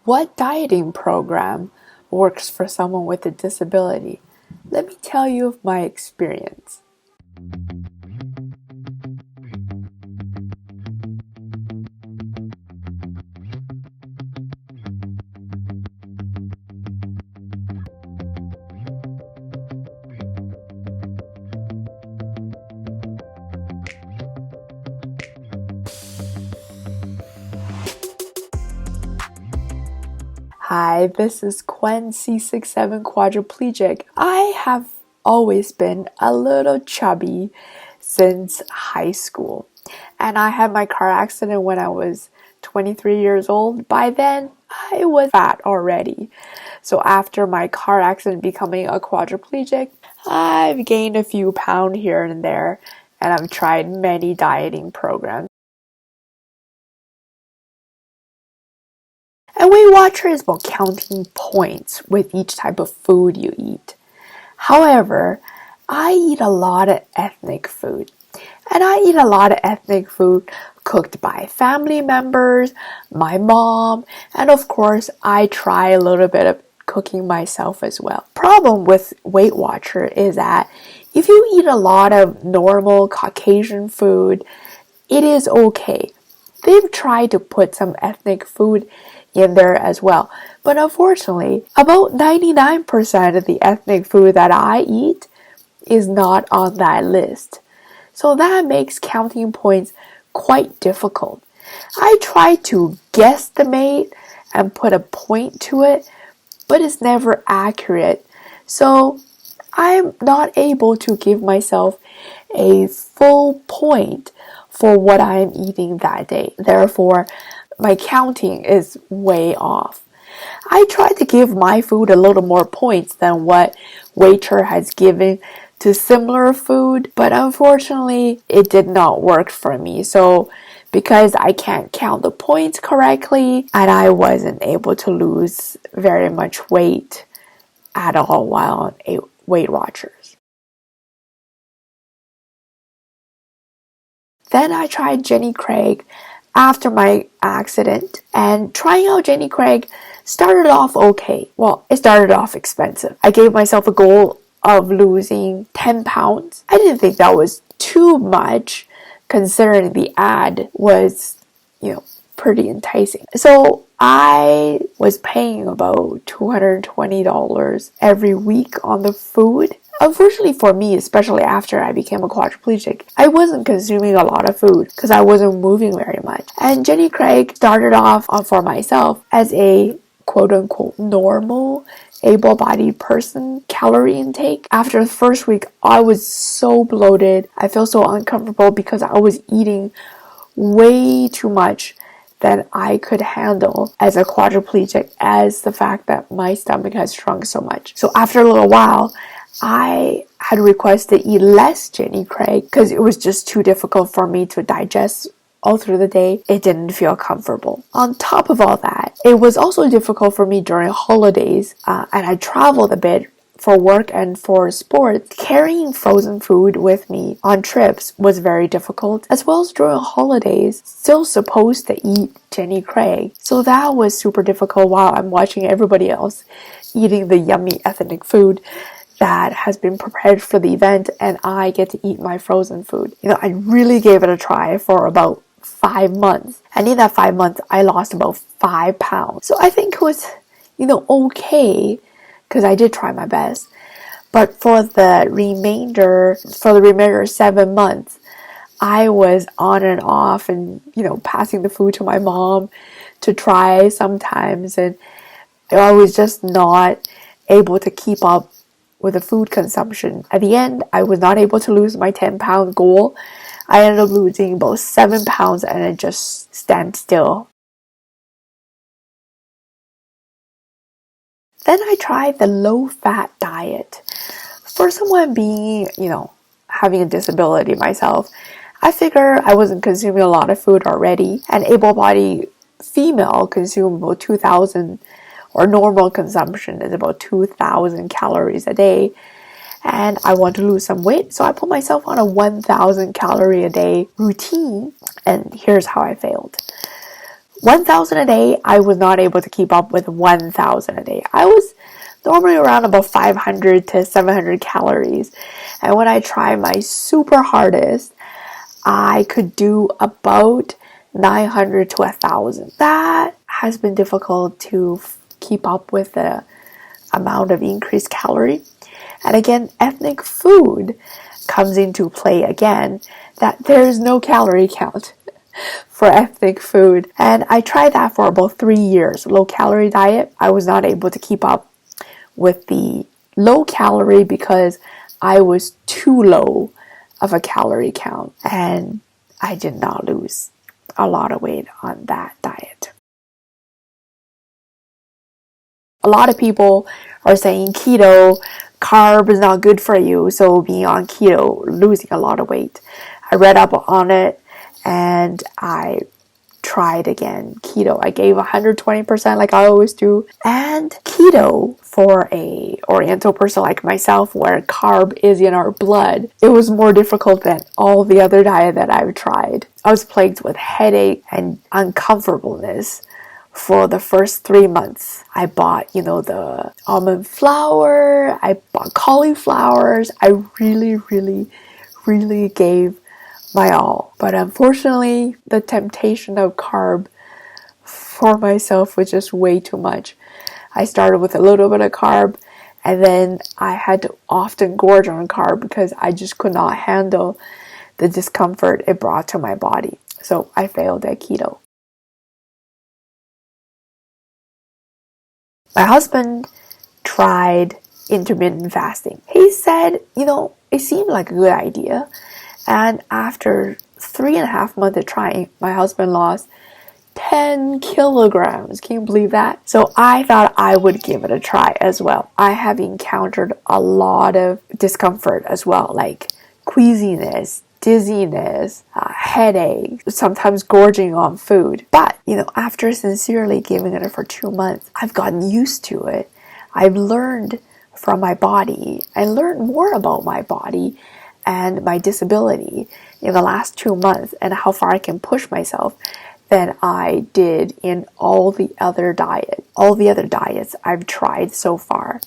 What dieting program works for someone with a disability? Let me tell you of my experience. Hi, this is Quen C67 quadriplegic. I have always been a little chubby since high school, and I had my car accident when I was 23 years old. By then, I was fat already. So after my car accident becoming a quadriplegic, I've gained a few pounds here and there, and I've tried many dieting programs. And Weight Watcher is about counting points with each type of food you eat. However, I eat a lot of ethnic food. And I eat a lot of ethnic food cooked by family members, my mom, and of course, I try a little bit of cooking myself as well. Problem with Weight Watcher is that if you eat a lot of normal Caucasian food, it is okay. They've tried to put some ethnic food in there as well. But unfortunately, about 99% of the ethnic food that I eat is not on that list. So that makes counting points quite difficult. I try to guesstimate and put a point to it, but it's never accurate. So I'm not able to give myself a full point for what I'm eating that day. Therefore, my counting is way off. I tried to give my food a little more points than what Waiter has given to similar food, but unfortunately, it did not work for me. So, because I can't count the points correctly, and I wasn't able to lose very much weight at all while on Weight Watchers. Then I tried Jenny Craig after my accident, and trying out Jenny Craig started off okay. Well, it started off expensive. I gave myself a goal of losing 10 pounds. I didn't think that was too much considering the ad was, pretty enticing. So I was paying about $220 every week on the food. Unfortunately for me, especially after I became a quadriplegic, I wasn't consuming a lot of food because I wasn't moving very much. And Jenny Craig started off for myself as a quote-unquote normal able-bodied person calorie intake. After the first week, I was so bloated. I felt so uncomfortable because I was eating way too much than I could handle as a quadriplegic, as the fact that my stomach has shrunk so much. So after a little while, I had requested to eat less Jenny Craig because it was just too difficult for me to digest all through the day. It didn't feel comfortable. On top of all that, it was also difficult for me during holidays, and I traveled a bit for work and for sports. Carrying frozen food with me on trips was very difficult, as well as during holidays, still supposed to eat Jenny Craig. So that was super difficult while I'm watching everybody else eating the yummy ethnic food that has been prepared for the event, and I get to eat my frozen food. I really gave it a try for about 5 months, and in that 5 months I lost about 5 pounds. So I think it was okay, because I did try my best. But for the remainder 7 months, I was on and off and passing the food to my mom to try sometimes, and I was just not able to keep up with the food consumption. At the end, I was not able to lose my 10-pound goal. I ended up losing about 7 pounds, and I just stand still. Then I tried the low-fat diet. For someone being, having a disability myself, I figure I wasn't consuming a lot of food already. An able-bodied female consumes about 2,000, or normal consumption is about 2,000 calories a day. And I want to lose some weight, so I put myself on a 1,000 calorie a day routine, and here's how I failed. 1,000 a day, I was not able to keep up with 1,000 a day. I was normally around about 500 to 700 calories. And when I tried my super hardest, I could do about 900 to 1,000. That has been difficult to keep up with the amount of increased calorie. And again, ethnic food comes into play again, that there's no calorie count for ethnic food. And I tried that for about 3 years. Low calorie diet, I was not able to keep up with the low calorie because I was too low of a calorie count, and I did not lose a lot of weight on that diet. A lot of people are saying keto, carb is not good for you, so being on keto, losing a lot of weight. I read up on it and I tried again keto. I gave 120% like I always do. And keto, for a oriental person like myself where carb is in our blood, it was more difficult than all the other diet that I've tried. I was plagued with headache and uncomfortableness for the first 3 months. I bought, the almond flour, I bought cauliflowers. I really gave my all. But unfortunately, the temptation of carb for myself was just way too much. I started with a little bit of carb, and then I had to often gorge on carb because I just could not handle the discomfort it brought to my body. So I failed at keto. My husband tried intermittent fasting. He said, it seemed like a good idea. And after 3.5 months of trying, my husband lost 10 kilograms. Can you believe that? So I thought I would give it a try as well. I have encountered a lot of discomfort as well, like queasiness, dizziness, headache, sometimes gorging on food. But, after sincerely giving it for 2 months, I've gotten used to it. I've learned from my body. I learned more about my body and my disability in the last 2 months and how far I can push myself than I did in all the other diets I've tried so far.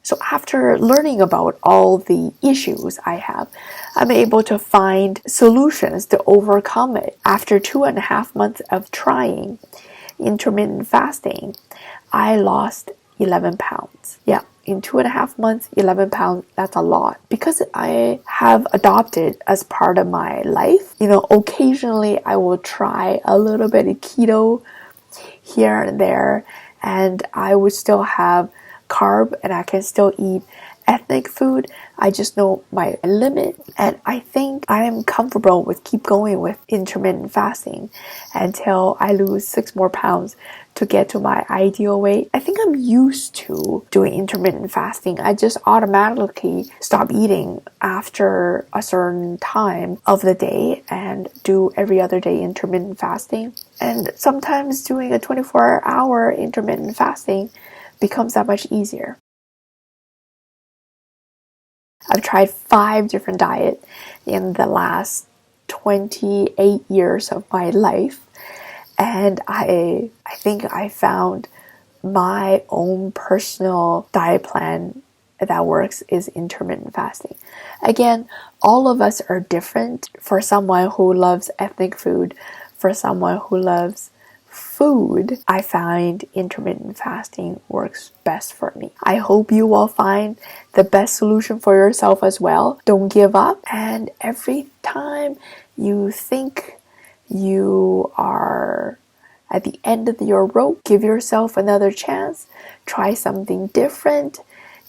So after learning about all the issues I have, I'm able to find solutions to overcome it. After 2.5 months of trying intermittent fasting, I lost 11 pounds. Yeah, in 2.5 months, 11 pounds, that's a lot. Because I have adopted as part of my life, occasionally I will try a little bit of keto here and there, and I would still have carb and I can still eat ethnic food. I just know my limit, and I think I am comfortable with keep going with intermittent fasting until I lose 6 more pounds to get to my ideal weight. I think I'm used to doing intermittent fasting. I just automatically stop eating after a certain time of the day and do every other day intermittent fasting. And sometimes doing a 24-hour intermittent fasting becomes that much easier. I've tried 5 different diets in the last 28 years of my life, and I think I found my own personal diet plan that works is intermittent fasting. Again, all of us are different. For someone who loves ethnic food, for someone who loves food, I find intermittent fasting works best for me. I hope you will find the best solution for yourself as well. Don't give up, and every time you think you are at the end of your rope, give yourself another chance. Try something different.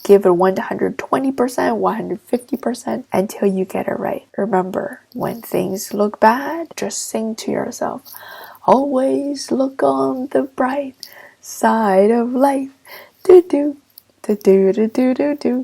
Give it 120%, 150% until you get it right. Remember, when things look bad, just sing to yourself, always look on the bright side of life. Do do do do do do do do.